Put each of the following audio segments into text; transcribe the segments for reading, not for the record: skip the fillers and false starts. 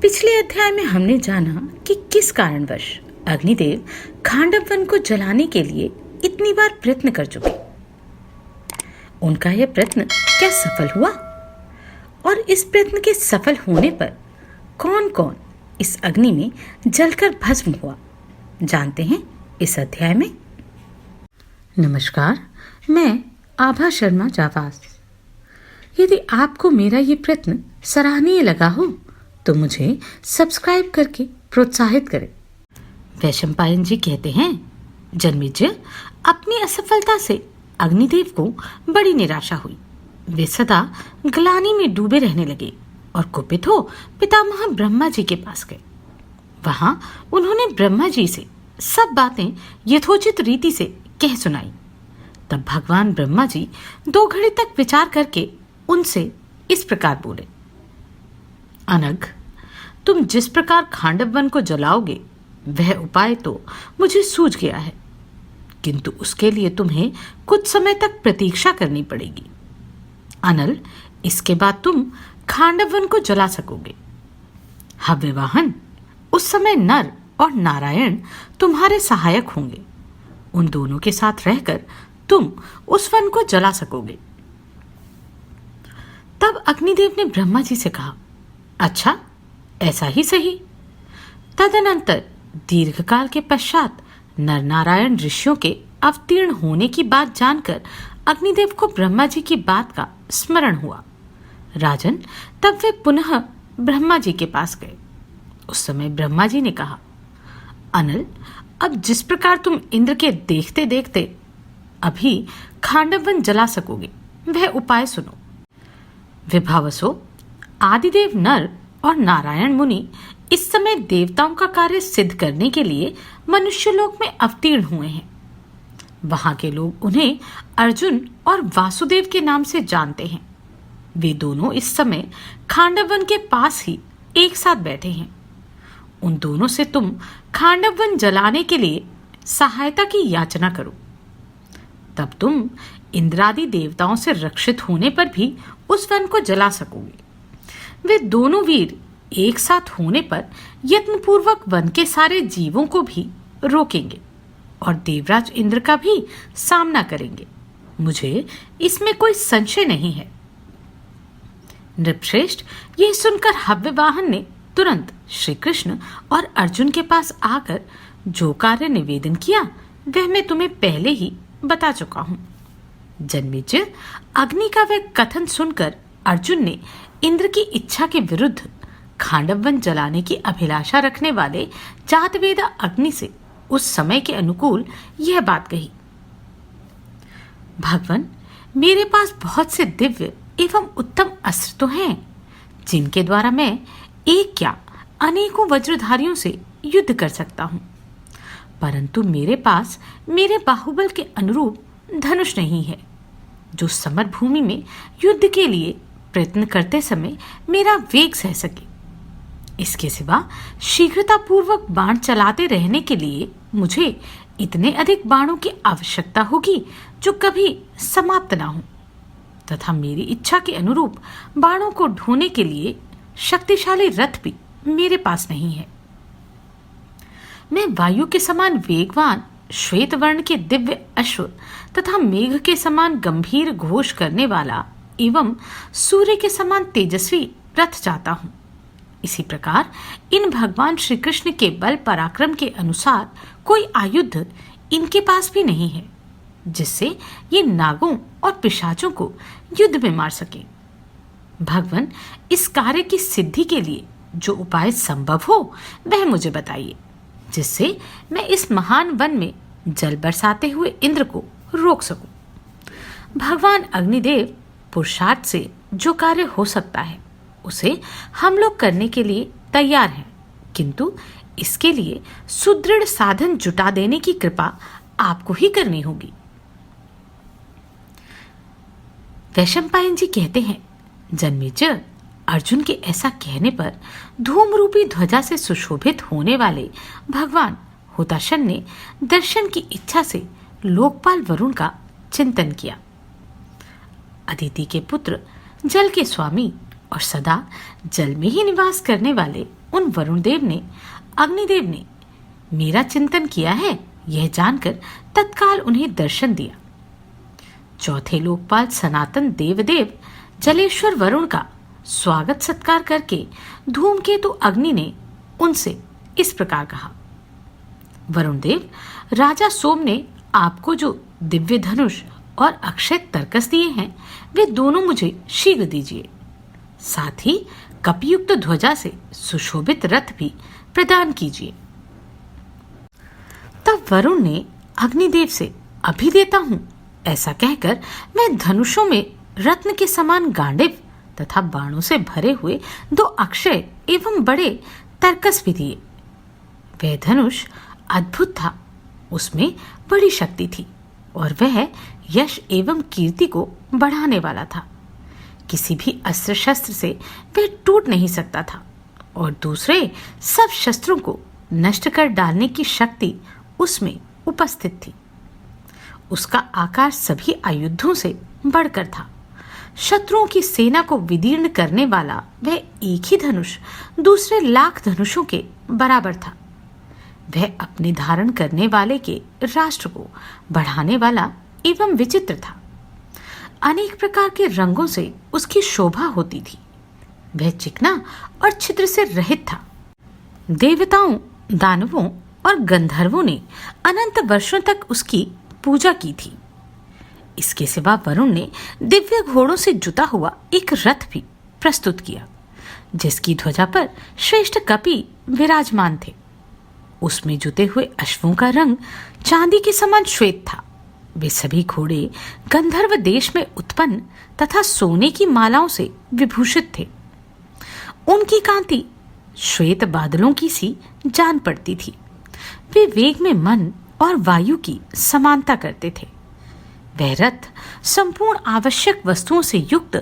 पिछले अध्याय में हमने जाना कि किस कारणवश अग्निदेव खांडव वन को जलाने के लिए इतनी बार प्रयत्न कर चुके। उनका यह प्रयत्न क्या सफल हुआ और इस प्रयत्न के सफल होने पर कौन कौन इस अग्नि में जलकर भस्म हुआ, जानते हैं इस अध्याय में। नमस्कार, मैं आभा शर्मा जावास। यदि आपको मेरा ये प्रयत्न सराहनीय लगा हो तो मुझे सब्सक्राइब करके प्रोत्साहित करें। वैशंपायन जी कहते हैं, जन्मेजय, अपनी असफलता से अग्निदेव को बड़ी निराशा हुई। वे सदा ग्लानि में डूबे रहने लगे और कुपित हो पितामह ब्रह्मा जी के पास गए। वहां उन्होंने ब्रह्मा जी से सब बातें यथोचित रीति से कह सुनाई। तब भगवान ब्रह्मा जी 2 घड़ी तक विचार करके उनसे इस प्रकार बोले, अनघ, तुम जिस प्रकार खांडव वन को जलाओगे वह उपाय तो मुझे सूझ गया है, किंतु उसके लिए तुम्हें कुछ समय तक प्रतीक्षा करनी पड़ेगी। अनल, इसके बाद तुम खांडव वन को जला सकोगे। हव्यवाहन, उस समय नर और नारायण तुम्हारे सहायक होंगे। उन दोनों के साथ रहकर तुम उस वन को जला सकोगे। तब अग्निदेव ने ब्रह्मा जी से कहा, अच्छा, ऐसा ही सही। तदनंतर दीर्घकाल के पश्चात नर नारायण ऋषियों के अवतीर्ण होने की बात जानकर अग्निदेव को ब्रह्मा जी की बात का स्मरण हुआ। राजन, तब वे पुनः ब्रह्मा जी के पास गए। उस समय ब्रह्मा जी ने कहा, अनल, अब जिस प्रकार तुम इंद्र के देखते देखते अभी खांडव वन जला सकोगे वह उपाय सुनो। विभावसो, आदिदेव नर और नारायण मुनि इस समय देवताओं का कार्य सिद्ध करने के लिए मनुष्यलोक में अवतीर्ण हुए हैं। वहां के लोग उन्हें अर्जुन और वासुदेव के नाम से जानते हैं। वे दोनों इस समय खांडव वन के पास ही एक साथ बैठे हैं। उन दोनों से तुम खांडव वन जलाने के लिए सहायता की याचना करो। तब तुम इंद्रादि देवताओं से रक्षित होने पर भी उस वन को जला सकोगे। वे दोनों वीर एक साथ होने पर यत्नपूर्वक वन के सारे जीवों को भी रोकेंगे और देवराज इंद्र का भी सामना करेंगे। मुझे इसमें कोई संशय नहीं है। नृपश्रेष्ठ, यह सुनकर हव्यवाहन ने तुरंत श्री कृष्ण और अर्जुन के पास आकर जो कार्य निवेदन किया वह मैं तुम्हें पहले ही बता चुका हूं। जन्मेजय, अग्नि का वह कथन सुनकर अर्जुन ने इंद्र की इच्छा के विरुद्ध खांडव वन जलाने की अभिलाषा रखने वाले जातवेदा अग्नि से उस समय के अनुकूल यह बात कही, भगवान, मेरे पास बहुत से दिव्य एवं उत्तम अस्त्र तो हैं, जिनके द्वारा मैं एक क्या अनेकों वज्रधारियों से युद्ध कर सकता हूं, परंतु मेरे पास मेरे बाहुबल के अनुरूप धनुष नहीं है, जो समर भूमि में युद्ध के लिए प्रयत्न करते समय मेरा वेग सह सके। इसके सिवा शीघ्रता पूर्वक बाण चलाते रहने के लिए मुझे इतने अधिक बाणों की आवश्यकता होगी जो कभी समाप्त ना हो, तथा मेरी इच्छा के अनुरूप बाणों को ढोने के लिए शक्तिशाली रथ भी मेरे पास नहीं है। मैं वायु के समान वेगवान श्वेत वर्ण के दिव्य अश्व तथा मेघ के समान गंभीर घोष करने वाला एवं सूर्य के समान तेजस्वी रथ चाहता हूं। इसी प्रकार इन भगवान श्री कृष्ण के बल पराक्रम के अनुसार कोई आयुध इनके पास भी नहीं है, जिससे ये नागों और पिशाचों को युद्ध में मार सके। भगवान, इस कार्य की सिद्धि के लिए जो उपाय संभव हो वह मुझे बताइए, जिससे मैं इस महान वन में जल बरसाते हुए इंद्र को रोक सकूं। भगवान अग्निदेव पुरुषार्थ से जो कार्य हो सकता है उसे हम लोग करने के लिए तैयार हैं, किंतु इसके लिए सुदृढ़ साधन जुटा देने की कृपा आपको ही करनी होगी। वैशंपायन जी कहते हैं, जन्मेजय, अर्जुन के ऐसा कहने पर धूम रूपी ध्वजा से सुशोभित होने वाले भगवान हुताशन ने दर्शन की इच्छा से लोकपाल वरुण का चिंतन किया। अदिति के पुत्र, जल के स्वामी और सदा जल में ही निवास करने वाले उन वरुण देव ने, अग्निदेव ने मेरा चिंतन किया है, यह जानकर तत्काल उन्हें दर्शन दिया। चौथे लोकपाल सनातन देवदेव जलेश्वर वरुण का स्वागत सत्कार करके धूमकेतु अग्नि ने उनसे इस प्रकार कहा, वरुण देव, राजा सोम ने आपको जो दिव्य धनुष और अक्षय तरकस दिए हैं, वे दोनों मुझे शीघ्र दीजिए। साथ ही कपयुक्त ध्वजा से सुशोभित रथ भी प्रदान कीजिए। तब वरुण ने अग्निदेव से अभी देता हूं ऐसा कहकर मैं धनुषों में रत्न के समान गांडिव तथा बाणों से भरे हुए 2 अक्षय एवं बड़े तरकस भी दिए। वह धनुष अद्भुत था, उसमें बड़ी शक्ति थी और वह यश एवं कीर्ति को बढ़ाने वाला था। किसी भी अस्त्र शस्त्र से वह टूट नहीं सकता था और दूसरे सब शस्त्रों को नष्ट कर डालने की शक्ति उसमें उपस्थित थी। उसका आकार सभी आयुधों से बढ़कर था। शत्रुओं की सेना को विदीर्ण करने वाला वह एक ही धनुष दूसरे लाख धनुषों के बराबर था। वह अपने धारण करने वाले के राष्ट्र को बढ़ाने वाला एवं विचित्र था। अनेक प्रकार के रंगों से उसकी शोभा होती थी। वह चिकना और छिद्र से रहित था। देवताओं, दानवों और गंधर्वों ने अनंत वर्षों तक उसकी पूजा की थी। इसके सिवा वरुण ने दिव्य घोड़ों से जुता हुआ एक रथ भी प्रस्तुत किया, जिसकी ध्वजा पर श्रेष्ठ कपि विराजमान थे। उसमें जुते हुए अश्वों का रंग चांदी के समान श्वेत था। वे सभी घोड़े गंधर्व देश में उत्पन्न तथा सोने की मालाओं से विभूषित थे। उनकी कांति श्वेत बादलों की सी जान पड़ती थी। वे वेग में मन और वायु की समानता करते थे। वह रथ संपूर्ण आवश्यक वस्तुओं से युक्त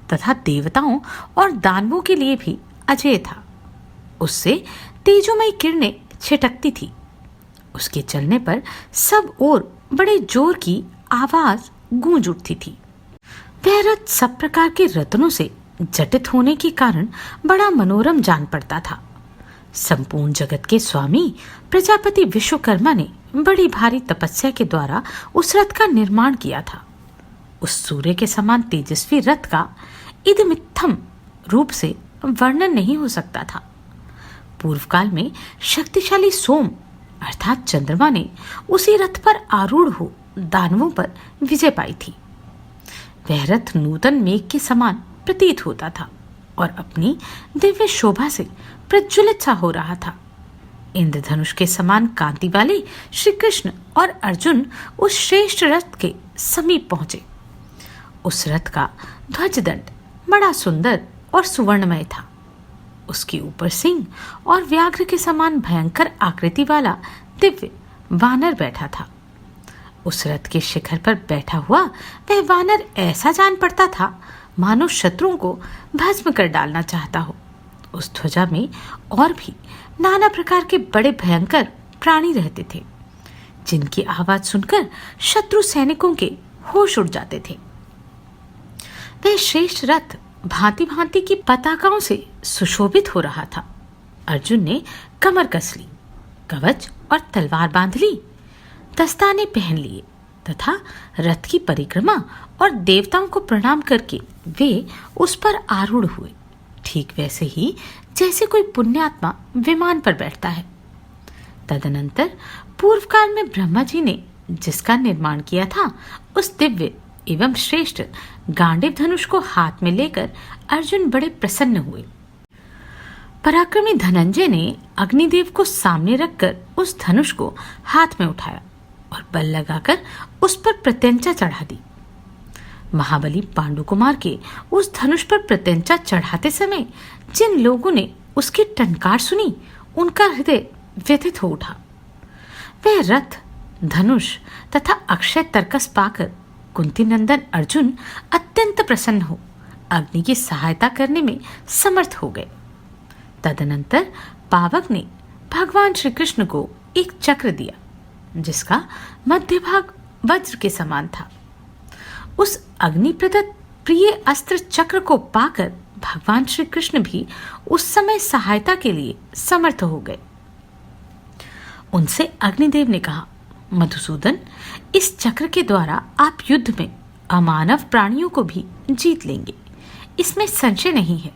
तथा देवताओं और दानवों के लिए भी अजेय था। उससे तेजोमयी किरणें छिटकती थी। उसके चलने पर सब ओर बड़े जोर की आवाज गूंज उठती थी। वह रथ सब प्रकार के रत्नों से जटित होने के कारण बड़ा मनोरम जान पड़ता था। संपूर्ण जगत के स्वामी प्रजापति विश्वकर्मा ने बड़ी भारी तपस्या के द्वारा उस रथ का निर्माण किया था। उस सूर्य के समान तेजस्वी रथ का इदमित्थम रूप से वर्णन नहीं हो सकता था। पूर्व काल में शक्तिशाली सोम अर्थात चंद्रमा ने उसी रथ पर आरूढ़ हो दानवों पर विजय पाई थी। वह रथ नूतन मेघ के समान प्रतीत होता था और अपनी दिव्य शोभा से प्रज्वलित सा हो रहा था। इंद्रधनुष के समान कांति वाले श्री कृष्ण और अर्जुन उस श्रेष्ठ रथ के समीप पहुंचे। उस रथ का ध्वजदंड बड़ा सुंदर और सुवर्णमय था। उसके ऊपर सिंह और व्याघ्र के समान भयंकर आकृति वाला दिव्य वानर बैठा था। उस रथ के शिखर पर बैठा हुआ वह वानर ऐसा जान पड़ता था मानो शत्रुओं को भस्म कर डालना चाहता हो। उस ध्वजा में और भी नाना प्रकार के बड़े भयंकर प्राणी रहते थे, जिनकी आवाज सुनकर शत्रु सैनिकों के होश उड़ जाते थे। वह श्रेष्ठ रथ भांति भांति की पताकाओं से सुशोभित हो रहा था। अर्जुन ने कमर कस ली, कवच और तलवार बांध ली, दस्ताने पहन लिए तथा रथ की परिक्रमा और देवताओं को प्रणाम करके वे उस पर आरूढ़ हुए, ठीक वैसे ही जैसे कोई पुण्यात्मा विमान पर बैठता है। तदनंतर पूर्व काल में ब्रह्मा जी ने जिसका निर्माण किया था, उस दिव्य एवं श्रेष्ठ गांडीव धनुष को हाथ में लेकर अर्जुन बड़े प्रसन्न हुए। पराक्रमी धनंजय ने अग्निदेव को सामने रखकर उस धनुष को हाथ में उठाया और बल लगाकर उस पर प्रत्यंचा चढ़ा दी। महाबली पांडुकुमार के उस धनुष पर प्रत्यंचा चढ़ाते समय जिन लोगों ने उसकी टंकार सुनी, उनका हृदय व्यथित हो उठा। वह रथ, धनुष तथा अक्षय तरकस पाकर कुंती नंदन अर्जुन अत्यंत प्रसन्न हो अग्नि की सहायता करने में समर्थ हो गए। तदनंतर पावक ने भगवान श्री कृष्ण को एक चक्र दिया, जिसका मध्य भाग वज्र के समान था। उस अग्नि प्रदत्त प्रिय अस्त्र चक्र को पाकर भगवान श्री कृष्ण भी उस समय सहायता के लिए समर्थ हो गए। उनसे अग्निदेव ने कहा, मधुसूदन, इस चक्र के द्वारा आप युद्ध में अमानव प्राणियों को भी जीत लेंगे, इसमें संशय नहीं है।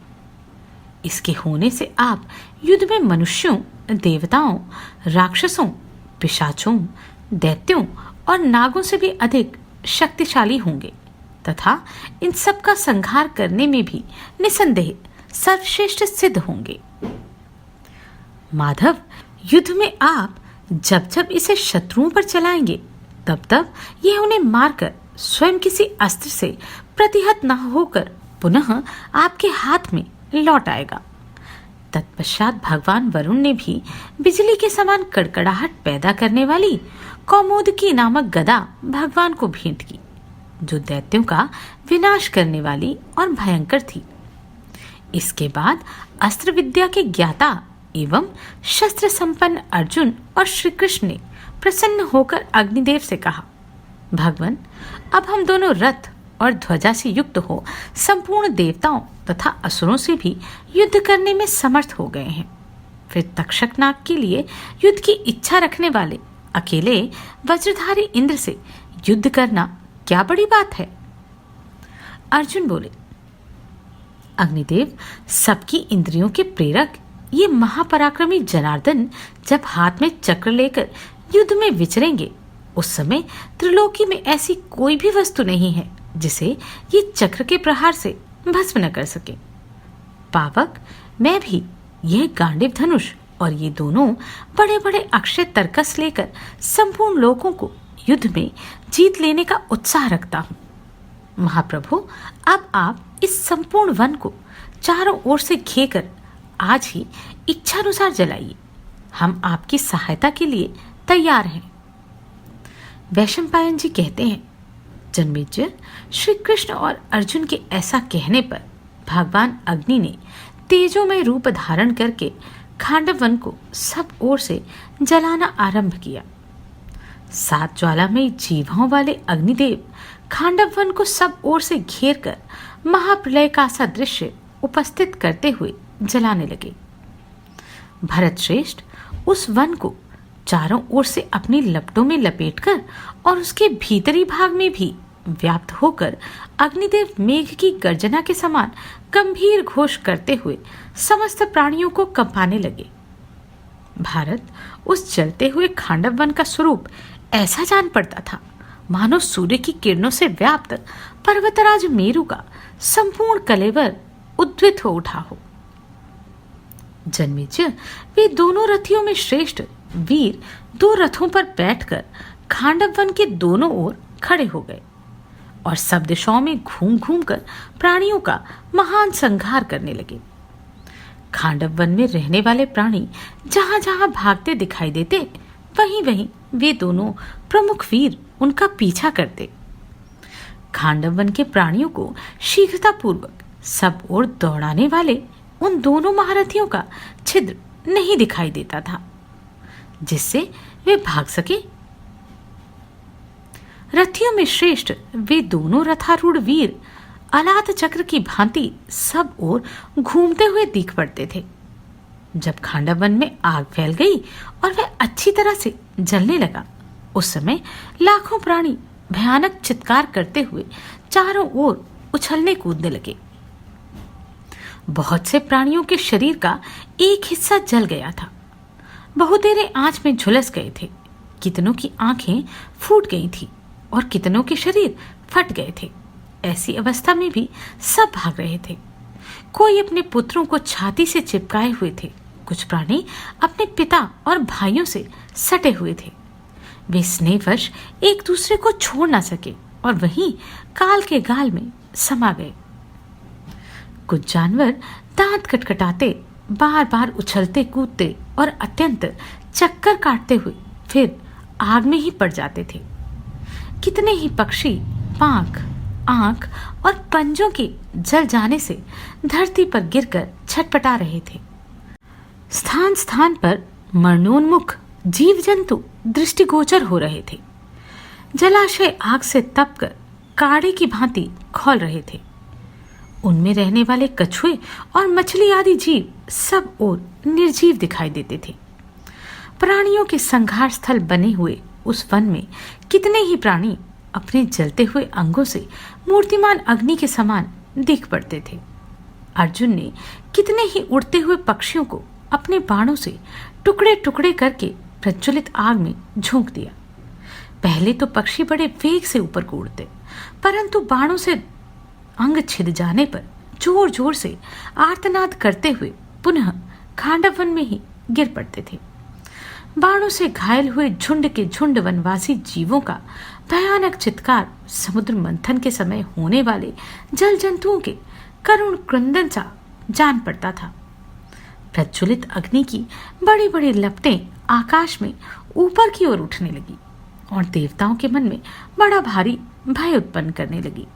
इसके होने से आप युद्ध में मनुष्यों, देवताओं, राक्षसों, पिशाचों, दैत्यों और नागों से भी अधिक शक्तिशाली होंगे तथा इन सब का संहार करने में भी निसंदेह सर्वश्रेष्ठ सिद्ध होंगे। माधव, युद्ध में आप जब जब इसे शत्रुओं पर चलाएंगे तब तब यह उन्हें मारकर स्वयं किसी अस्त्र से प्रतिहत न होकर पुनः आपके हाथ में लौट आएगा। तत्पश्चात भगवान वरुण ने भी बिजली के समान कड़कड़ाहट पैदा करने वाली कौमुदकी नामक गदा भगवान को भेंट की, जो दैत्यों का विनाश करने वाली और भयंकर थी। इसके बाद अस्त्र विद्या के ज्ञाता एवं शस्त्र संपन्न अर्जुन और श्री कृष्ण ने प्रसन्न होकर अग्निदेव से कहा, भगवान, अब हम दोनों रथ और ध्वजा से युक्त हो संपूर्ण देवताओं तथा असुरों से भी युद्ध करने में समर्थ हो गए हैं। फिर तक्षक नाग के लिए युद्ध की इच्छा रखने वाले अकेले वज्रधारी इंद्र से युद्ध करना क्या बड़ी बात है? अर्जुन बोले, अग्निदेव, सबकी इंद्रियों के प्रेरक ये महापराक्रमी जनार्दन जब हाथ में चक्र लेकर युद्ध में विचरेंगे, उस समय त्रिलोकी में ऐसी कोई भी वस्तु नहीं है जिसे ये चक्र के प्रहार से भस्म न कर सके। पावक, मैं भी यह गांडीव धनुष और ये दोनों बड़े बड़े अक्षय तरकस लेकर संपूर्ण लोगों को युद्ध में जीत लेने का उत्साह रखता हूँ। महाप्रभु, अब आप इस संपूर्ण वन को चारों ओर से घेकर आज ही इच्छानुसार जलाइए। हम आपकी सहायता के लिए तैयार हैं। वैशंपायन जी कहते हैं, जन्मेजय, श्री कृष्ण और अर्जुन के ऐसा कहने पर भगवान अग्नि ने तेजोमय रूप धारण करके खांडव वन को सब ओर से जलाना आरंभ किया। 7 ज्वालामयी जीवाओं वाले अग्निदेव खांडव वन को सब ओर से घेर कर महाप्रलय का सा दृश्य उपस्थित करते हुए जलाने लगे। भरत श्रेष्ठ उस वन को चारों ओर से अपनी लपटों में लपेटकर और उसके भीतरी भाग में भी व्याप्त होकर अग्निदेव मेघ की गर्जना के समान गंभीर घोष करते हुए समस्त प्राणियों को कंपाने लगे। भारत उस जलते हुए खांडव वन का स्वरूप ऐसा जान पड़ता था मानो सूर्य की किरणों से व्याप्त पर्वतराज मेरु का संपूर्ण कलेवर उद्वित हो उठा हो। जन्मेजय, वे दोनों रथियों में श्रेष्ठ वीर 2 रथों पर बैठकर खांडव वन के दोनों ओर खड़े हो गए और सब दिशाओं में घूम घूम कर प्राणियों का महान संहार करने लगे। खांडव वन में रहने वाले प्राणी जहां जहां भागते दिखाई देते, वहीं वहीं वे दोनों प्रमुख वीर उनका पीछा करते। खांडव वन के प्राणियों को शीघ्रता पूर्वक सब ओर दौड़ाने वाले उन दोनों महारथियों का छिद्र नहीं दिखाई देता था जिससे वे भाग सके। रथियों में श्रेष्ठ वे दोनों रथारूढ़ वीर अलात चक्र की भांति सब ओर घूमते हुए दिख पड़ते थे। जब खांडव वन में आग फैल गई और वह अच्छी तरह से जलने लगा, उस समय लाखों प्राणी भयानक चित्कार करते हुए चारों ओर उछलने कूदने लगे। बहुत से प्राणियों के शरीर का एक हिस्सा जल गया था, बहुतेरे आंच में झुलस गए थे, कितनों की आंखें फूट गई थी और कितनों के शरीर फट गए थे। ऐसी अवस्था में भी सब भाग रहे थे। कोई अपने पुत्रों को छाती से चिपकाए हुए थे, कुछ प्राणी अपने पिता और भाइयों से सटे हुए थे। वे स्नेहवश एक दूसरे को छोड़ ना सके और वहीं काल के गाल में समा गए। कुछ जानवर दांत खटखटाते, बार बार उछलते कूदते और अत्यंत चक्कर काटते हुए फिर आग में ही पड़ जाते थे। कितने ही पक्षी पांख, आंख और पंजों के जल जाने से धरती पर गिरकर छटपटा रहे थे। स्थान स्थान पर मरणोन्मुख जीव जंतु दृष्टिगोचर हो रहे थे। जलाशय आग से तपकर काढ़े की भांति खौल रहे थे। उनमें रहने वाले कछुए और मछली आदि जीव सब ओर निर्जीव दिखाई देते थे। प्राणियों के संघार स्थल बने हुए उस वन में कितने ही प्राणी अपने जलते हुए अंगों से मूर्तिमान अग्नि के समान दिख पड़ते थे। अर्जुन ने कितने ही उड़ते हुए पक्षियों को अपने बाणों से टुकड़े टुकड़े करके प्रज्वलित आग में झोंक दिया। पहले तो पक्षी बड़े वेग से ऊपर को उड़ते, परंतु बाणों से अंग छिद जाने पर जोर जोर से आर्तनाद करते हुए पुनः खांडव वन में ही गिर पड़ते थे। बाणों से घायल हुए झुंड के झुंड वनवासी जीवों का भयानक चित्कार समुद्र मंथन के समय होने वाले जल जंतुओं के करुण क्रंदन सा जान पड़ता था। प्रज्वलित अग्नि की बड़ी बड़ी लपटें आकाश में ऊपर की ओर उठने लगी और देवताओं के मन में बड़ा भारी भय उत्पन्न करने लगी।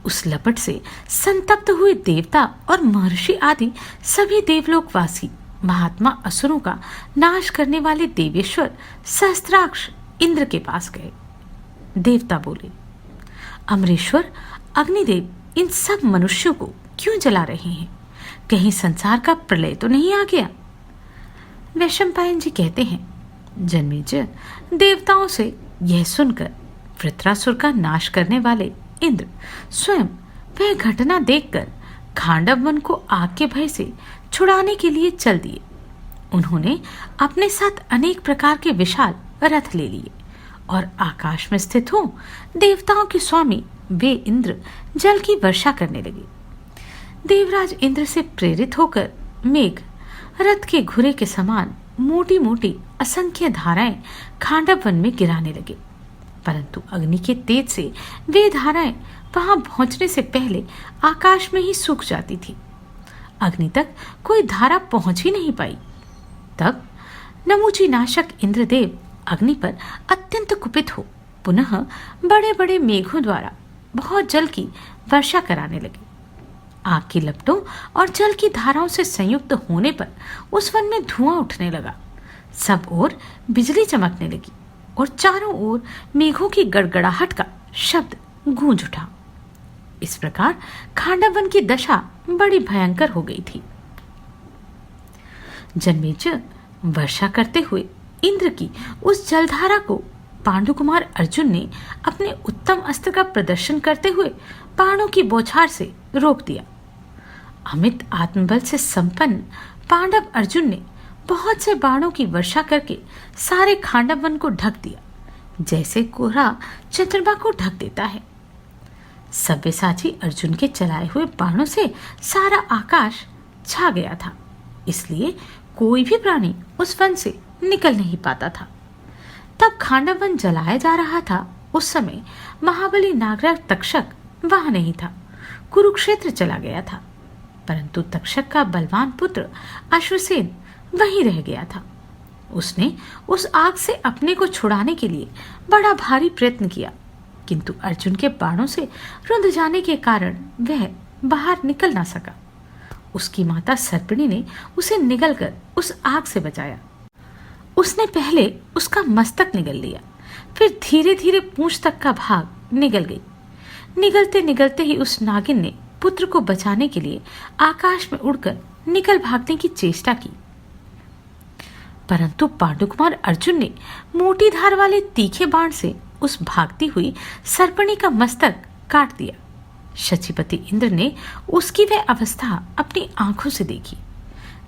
उस लपट से संतप्त हुए देवता और महर्षि आदि सभी देवलोकवासी महात्मा असुरों का नाश करने वाले देवेश्वर सहस्त्राक्ष इंद्र के पास गए। देवता बोले, अमरेश्वर, अग्निदेव इन सब मनुष्यों को क्यों जला रहे हैं? कहीं संसार का प्रलय तो नहीं आ गया? वैशंपायन जी कहते हैं, जन्मेजय, देवताओं से यह सुनकर वृत्रासुर का नाश करने वाले इंद्र स्वयं वह घटना देखकर खांडव वन को आग के भय से छुड़ाने के लिए चल दिए। उन्होंने अपने साथ अनेक प्रकार के विशाल रथ ले लिए और आकाश में स्थित हो देवताओं के स्वामी वे इंद्र जल की वर्षा करने लगे। देवराज इंद्र से प्रेरित होकर मेघ रथ के घुरे के समान मोटी मोटी असंख्य धाराएं खांडव वन में गिराने लगे, परंतु अग्नि के तेज से वे धाराएं वहां पहुंचने से पहले आकाश में ही सूख जाती थी। अग्नि तक कोई धारा पहुंच ही नहीं पाई। तब नमूची नाशक इंद्रदेव अग्नि पर अत्यंत कुपित हो पुनः बड़े बड़े मेघों द्वारा बहुत जल की वर्षा कराने लगे। आग की लपटों और जल की धाराओं से संयुक्त होने पर उस वन में धुआं उठने लगा, सब ओर बिजली चमकने लगी और चारों ओर मेघों की गड़गड़ाहट का शब्द गूंज उठा। इस प्रकार खांडव वन की दशा बड़ी भयंकर हो गई थी। जन्मेजय, वर्षा करते हुए इंद्र की उस जलधारा को पांडु कुमार अर्जुन ने अपने उत्तम अस्त्र का प्रदर्शन करते हुए बाणों की बौछार से रोक दिया। अमित आत्मबल से संपन्न पांडव अर्जुन ने बहुत से बाणों की वर्षा करके सारे खांडव वन को ढक दिया, जैसे कोहरा चंद्रमा को ढक देता है। सव्यसाची अर्जुन के चलाए हुए बाणों से सारा आकाश छा गया था, इसलिए कोई भी प्राणी उस वन से निकल नहीं पाता था। तब खांडव वन जलाया जा रहा था। उस समय महाबली नागराज तक्षक वहां नहीं था, कुरुक्षेत्र चला गया था, परंतु तक्षक का बलवान पुत्र अश्वसेन वहीं रह गया था। उसने उस आग से अपने को छुड़ाने के लिए बड़ा भारी प्रयत्न किया, किंतु अर्जुन के बाणों से रुंध जाने के कारण वह बाहर निकल ना सका। उसकी माता सर्पिणी ने उसे निगलकर उस आग से बचाया। उसने पहले उसका मस्तक निगल लिया, फिर धीरे धीरे पूंछ तक का भाग निगल गई। निगलते निगलते ही उस नागिन ने पुत्र को बचाने के लिए आकाश में उड़कर निकल भागने की चेष्टा की, परंतु पांडुकुमार अर्जुन ने मोटी धार वाले तीखे बाण से उस भागती हुई सर्पिणी का मस्तक काट दिया। शचीपति इंद्र ने उसकी वह अवस्था अपनी आंखों से देखी।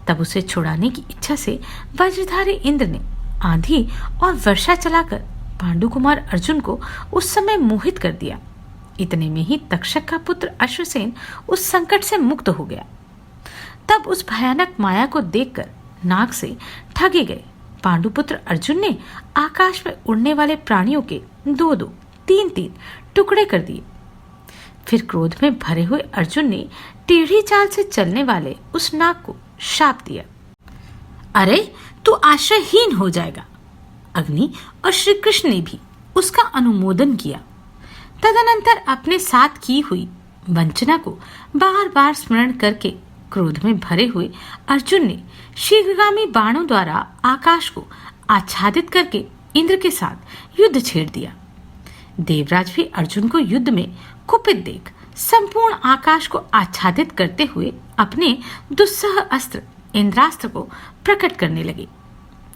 तब उसे छुड़ाने की इच्छा से वज्रधारी इंद्र ने आंधी और वर्षा चलाकर पांडुकुमार अर्जुन को उस समय मोहित कर दिया। इतने में ही तक्षक का पुत्र अश्वसेन उस संकट से मुक्त हो गया। तब उस भयानक माया को देखकर नाग से ठगे गए पांडुपुत्र अर्जुन ने आकाश में उड़ने वाले प्राणियों के 2-2, 3-3 टुकड़े कर दिए। फिर क्रोध में भरे हुए अर्जुन ने टेढ़ी चाल से चलने वाले उस नाग को शाप दिया, अरे तू आश्रयहीन हो जाएगा। अग्नि और श्री कृष्ण ने भी उसका अनुमोदन किया। तदनंतर अपने साथ की हुई वंचना को बार बार स्मरण करके क्रोध में भरे हुए अर्जुन ने शीघ्रगामी बाणों द्वारा आकाश को आच्छादित करके इंद्र के साथ युद्ध छेड़ दिया। देवराज भी अर्जुन को युद्ध में कुपित देख संपूर्ण आकाश को आच्छादित करते हुए अपने दुस्सह अस्त्र इंद्रास्त्र को प्रकट करने लगे।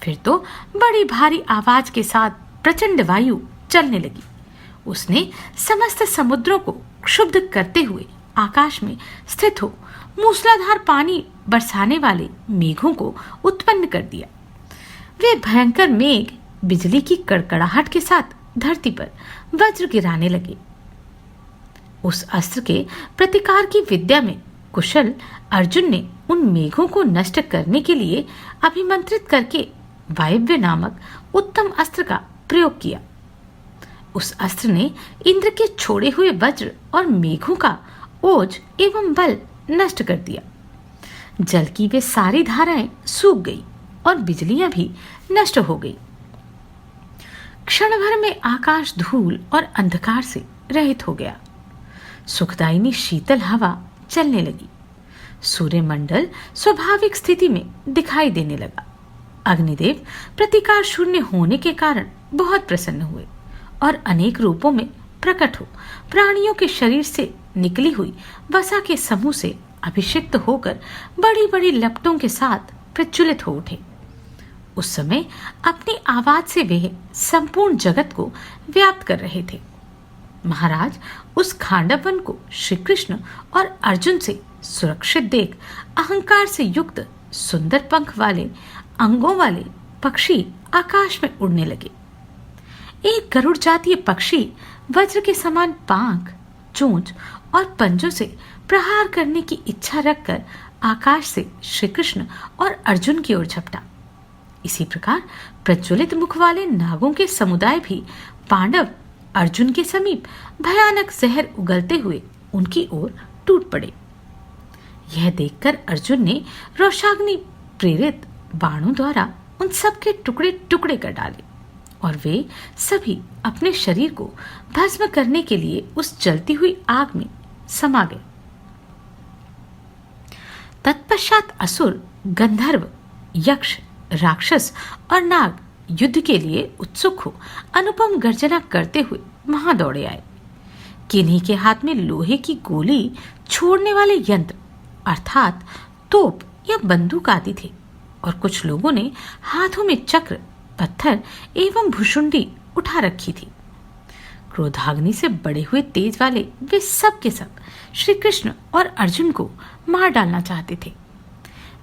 फिर तो बड़ी भारी आवाज के साथ प्रचंड वायु चलने लगी। उसने समस्त समुद्रों को क्षुब्ध करते हुए आकाश में स्थित हो मूसलाधार पानी बरसाने वाले मेघों को उत्पन्न कर दिया। वे भयंकर मेघ बिजली की कड़कड़ाहट के साथ धरती पर वज्र गिराने लगे। उस अस्त्र के प्रतिकार की विद्या में कुशल अर्जुन ने उन मेघों को नष्ट करने के लिए अभिमंत्रित करके वायव्य नामक उत्तम अस्त्र का प्रयोग किया। उस अस्त्र ने इंद्र के छोड़े हुए वज्र और मेघों का ओज एवं बल नष्ट कर दिया। जल की वे सारी धाराएं सूख गई और बिजलियां भी नष्ट हो गई। क्षण भर में आकाश धूल और अंधकार से रहित हो गया। सुखदायिनी शीतल हवा चलने लगी। सूर्यमंडल स्वाभाविक स्थिति में दिखाई देने लगा। अग्निदेव प्रतिकार शून्य होने के कारण बहुत प्रसन्न हुए और अनेक रूपों में प्रकट हो प्राणियों के शरीर से निकली हुई वसा के समूह से अभिषिक्त होकर बड़ी बड़ी लपटों के साथ प्रज्वलित हो उठे। उस समय अपनी आवाज से वे संपूर्ण जगत को व्याप्त कर रहे थे। महाराज उस खांडव वन को श्री कृष्ण और अर्जुन से सुरक्षित देख अहंकार से युक्त सुंदर पंख वाले अंगों वाले पक्षी आकाश में उड़ने लगे। एक गरुड़ जातीय पक्षी वज्र के समान पांख, चोंच और पंजों से प्रहार करने की इच्छा रखकर आकाश से श्री कृष्ण और अर्जुन की ओर झपटा। इसी प्रकार प्रज्वलित मुख वाले नागों के समुदाय भी पांडव अर्जुन के समीप भयानक जहर उगलते हुए उनकी ओर टूट पड़े। यह देखकर अर्जुन ने रोषाग्नि प्रेरित बाणों द्वारा उन सबके टुकड़े टुकड़े कर डाले और वे सभी अपने शरीर को भस्म करने के लिए उस जलती हुई आग में समा गए। तत्पश्चात असुर, गंधर्व, यक्ष, राक्षस और नाग युद्ध के लिए उत्सुक हो अनुपम गर्जना करते हुए वहां दौड़े आए। किन्हीं के हाथ में लोहे की गोली छोड़ने वाले यंत्र अर्थात तोप या बंदूक आदि थे और कुछ लोगों ने हाथों में चक्र, पत्थर एवं भुषुंडी उठा रखी थी। क्रोधाग्नि से बड़े हुए तेज वाले वे सब के सब श्री कृष्ण और अर्जुन को मार डालना चाहते थे।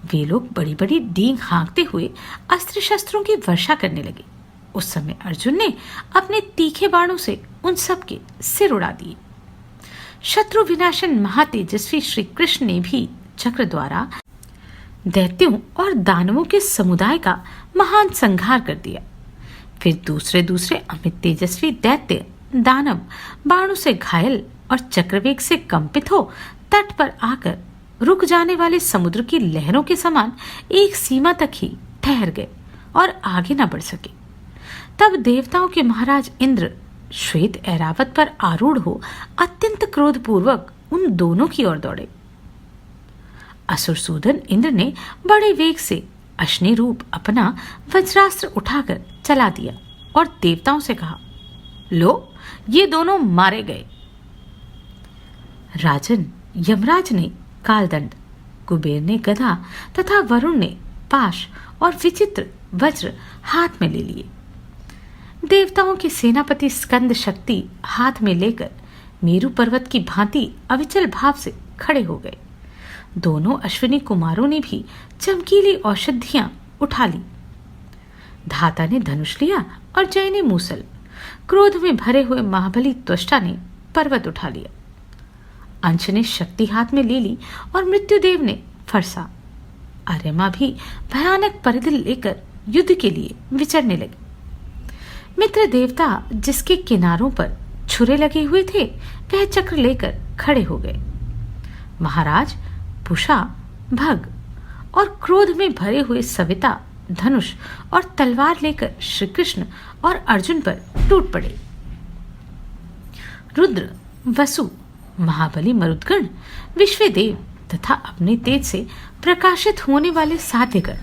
वे लोग बड़ी बड़ी डींग हाँकते हुए अस्त्र शस्त्रों की वर्षा करने लगे। उस समय अर्जुन ने अपने तीखे बाणों से उन सब के सिर उड़ा दिए। शत्रु विनाशन महातेजस्वी श्री कृष्ण ने भी चक्र द्वारा दैत्यों और दानवों के समुदाय का महान संहार कर दिया। फिर दूसरे दूसरे अमित तेजस्वी दैत्य दानव बाणों से घायल और चक्रवेग से कंपित हो तट पर आकर रुक जाने वाले समुद्र की लहरों के समान एक सीमा तक ही ठहर गए और आगे न बढ़ सके। तब देवताओं के महाराज इंद्र श्वेत ऐरावत पर आरूढ़ हो अत्यंत क्रोधपूर्वक उन दोनों की ओर दौड़े। असुरसूदन इंद्र ने बड़े वेग से अश्नि रूप अपना वज्रास्त्र उठाकर चला दिया और देवताओं से कहा, लो ये दोनों मारे गए। राजन यमराज ने कालदंड, कुबेर ने गदा तथा वरुण ने पाश और विचित्र वज्र हाथ में ले लिए। देवताओं के सेनापति स्कंद शक्ति हाथ में लेकर मेरु पर्वत की भांति अविचल भाव से खड़े हो गए। दोनों अश्विनी कुमारों ने भी चमकीली औषधियां उठा ली। धाता ने धनुष लिया और जय ने मूसल। क्रोध में भरे हुए महाबली त्वष्टा ने पर्वत उठा लिया। अंश ने शक्ति हाथ में ले ली और मृत्युदेव ने फरसा। आर्यमा भी भयानक परिधि लेकर युद्ध के लिए विचरने लगे। मित्र देवता जिसके किनारों पर छुरे लगे हुए थे वह चक्र लेकर खड़े हो गए। महाराज पुषा, भग और क्रोध में भरे हुए सविता धनुष और तलवार लेकर श्री कृष्ण और अर्जुन पर टूट पड़े। रुद्र, वसु, महाबली मरुदगण, विश्वदेव तथा अपने तेज से प्रकाशित होने वाले साध्यगण,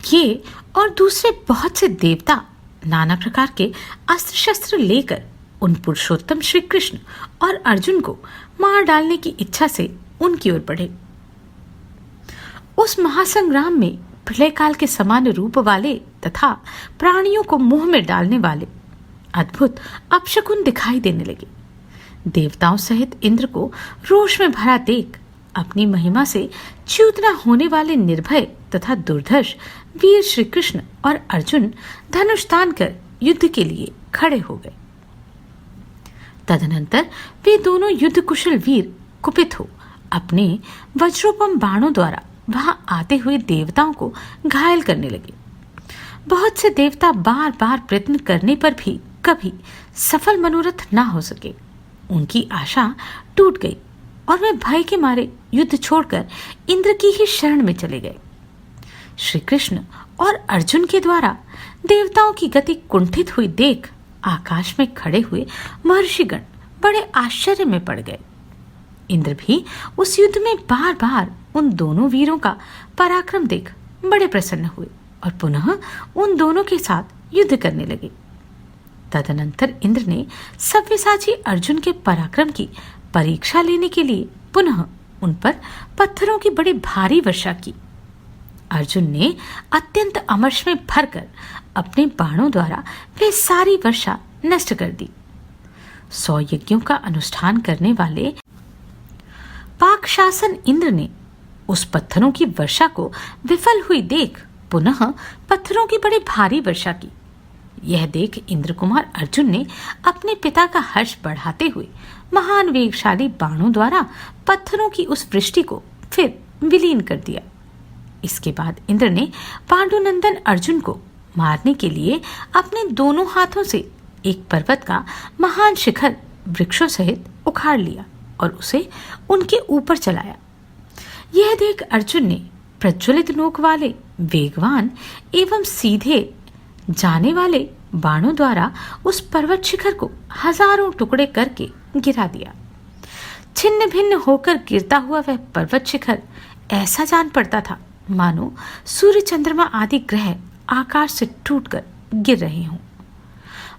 ये और दूसरे बहुत से देवता नाना प्रकार के अस्त्र शस्त्र लेकर उन पुरुषोत्तम श्री कृष्ण और अर्जुन को मार डालने की इच्छा से उनकी ओर बढ़े। उस महासंग्राम में प्रलय काल के समान रूप वाले तथा प्राणियों को मुंह में डालने वाले अद्भुत अपशकुन दिखाई देने लगे। देवताओं सहित इंद्र को रोष में भरा देख अपनी महिमा से च्युत न होने वाले निर्भय तथा दुर्धर्ष वीर श्री कृष्ण और अर्जुन धनुष तान कर युद्ध के लिए खड़े हो गए। तदनंतर वे दोनों युद्ध कुशल वीर कुपित हो अपने वज्रोपम बाणों द्वारा वहां आते हुए देवताओं को घायल करने लगे। बहुत से देवता बार बार प्रयत्न करने पर भी कभी सफल मनोरथ न हो सके। उनकी आशा टूट गई और वे भय के मारे युद्ध छोड़कर इंद्र की ही शरण में चले गए। श्री कृष्ण और अर्जुन के द्वारा देवताओं की गति कुंठित हुई देख आकाश में खड़े हुए महर्षिगण बड़े आश्चर्य में पड़ गए। इंद्र भी उस युद्ध में बार बार उन दोनों वीरों का पराक्रम देख बड़े प्रसन्न हुए और पुनः उन दोनों के साथ युद्ध करने लगे। तदनंतर इंद्र ने सव्यसाची अर्जुन के पराक्रम की परीक्षा लेने के लिए पुनः उन पर पत्थरों की बड़ी भारी वर्षा की। अर्जुन ने अत्यंत अमर्ष में भरकर अपने बाणों द्वारा वे सारी वर्षा नष्ट कर दी। 100 यज्ञों का अनुष्ठान करने वाले पाकशासन इंद्र ने उस पत्थरों की वर्षा को विफल हुई देख पुनः पत्थरों की बड़ी भारी वर्षा की। यह देख इंद्र कुमार अर्जुन ने अपने पिता का हर्ष बढ़ाते हुए महान वेगशाली बाणों द्वारा पत्थरों की उस वृष्टि को फिर विलीन कर दिया। इसके बाद इंद्र ने पांडुनंदन अर्जुन को मारने के लिए अपने दोनों हाथों से एक पर्वत का महान शिखर वृक्षों सहित उखाड़ लिया और उसे उनके ऊपर चलाया। यह देख अर्जुन ने प्रज्वलित नोक वाले वेगवान एवं सीधे जाने वाले बाणों द्वारा उस पर्वत शिखर को हजारों टुकड़े करके गिरा दिया। छिन्न भिन्न होकर गिरता हुआ वह पर्वत शिखर ऐसा जान पड़ता था मानो सूर्य चंद्रमा आदि ग्रह आकाश से टूटकर गिर रहे हों।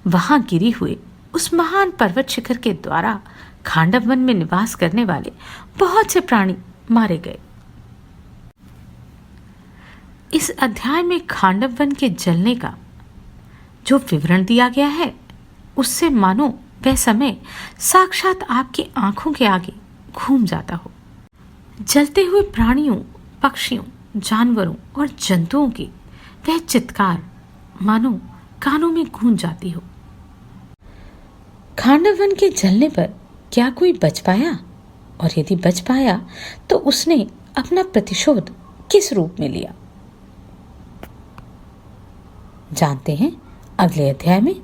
वहां गिरी हुए उस महान पर्वत शिखर के द्वारा खांडव वन में निवास करने वाले बहुत से प्राणी मारे गए। इस अध्याय में खांडव वन के जलने का जो विवरण दिया गया है उससे मानो वह समय साक्षात आपकी आंखों के आगे घूम जाता हो। जलते हुए प्राणियों, पक्षियों, जानवरों और जंतुओं की वह चित्कार मानो कानों में गूंज जाती हो। खांडव वन के जलने पर क्या कोई बच पाया, और यदि बच पाया तो उसने अपना प्रतिशोध किस रूप में लिया, जानते हैं अगले अध्याय में।